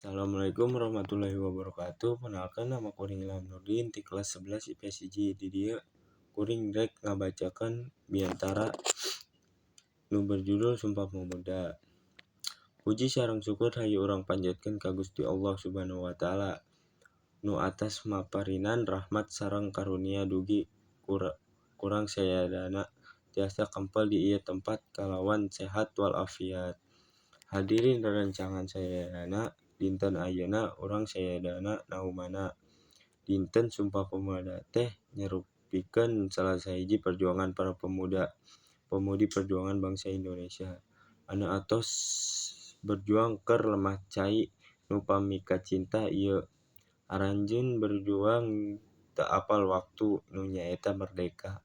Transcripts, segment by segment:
Assalamualaikum warahmatullahi wabarakatuh. Perkenalkan, nama kuring Ilham Nurdin di kelas 11 IPS 1. Di dieu kuring rek ngabacakeun biantara nu berjudul Sumpah Pemuda. Puji sareng syukur hayu urang panjatkeun ka Gusti Allah Subhanahu wa taala nu atas maparinan rahmat sareng karunia dugi kurang sayadana tiasa kempel di ieu tempat kalawan sehat wal afiat. Hadirin rerencangan sayadana dinten ayeuna urang sayadana naumana. Dinten Sumpah Pemuda teh nyerupikeun salah sahiji perjuangan para pemudi perjuangan bangsa Indonesia anu atos berjuang keur lemah cai nu pamika cinta ieu aranjeun berjuang teu apal waktu nu nyaeta merdeka.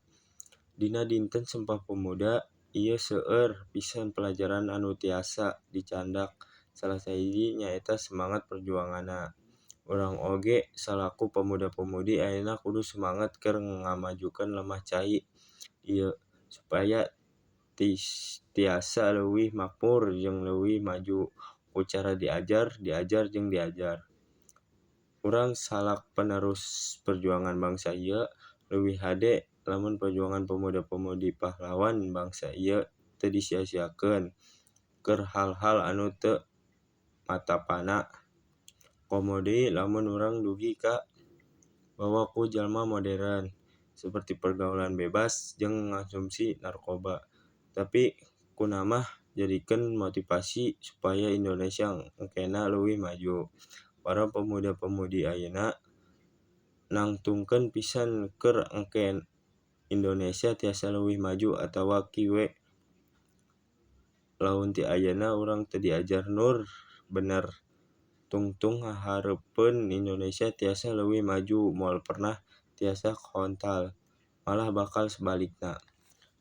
Dina dinten Sumpah Pemuda ieu seueur pisan pelajaran anu tiasa dicandak. Salah sahiji nyaeta semangat perjuanganna. Urang oge salaku pemuda-pemudi ayeuna kudu semangat keur ngamajukeun lemah cai ieu supaya tiasa leuwih makmur jeung leuwih maju ku cara diajar jeung diajar. Urang salak penerus perjuangan bangsa ieu leuwih hade lamun perjuangan pemuda-pemudi pahlawan bangsa ieu teu disia-siakeun keur hal-hal anu teu matapana. Komo deui lamun urang dugi ka bawa ku jalma moderen saperti pergaulan bebas jeung ngonsumsi narkoba. Tapi kuna mah jadikeun motivasi supaya Indonesia engkena leuwih maju. Para pemuda-pemudi ayeuna nangtungkeun pisan keur engke Indonesia tiasa leuwih maju atawa kiwe lamun ti ayeuna urang teu diajar nur bener tungtung hahareupeun Indonesia tiasa leuwih maju moal pernah tiasa kahontal malah bakal sabalikna.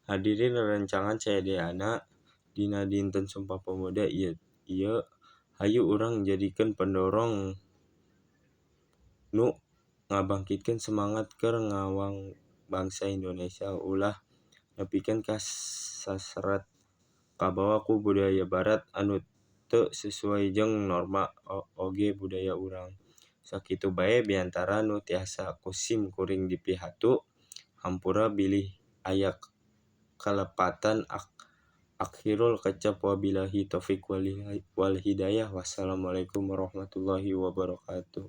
Hadirin rerencangan sayadana dina dinten Sumpah Pemuda ieu hayu urang jadikeun pendorong nu ngabangkitkeun semangat keur ngawang bangsa Indonesia ulah nepikeun ka saseret kabawa ku budaya Barat anu teu sesuai jeung norma oge budaya urang. Sakitu bae biantara nu tiasa ku sim kuring dipihatu. Hampura bilih aya kalepatan akhirul kecap wabillahi taufiq wal hidayah. Wassalamualaikum warahmatullahi wabarakatuh.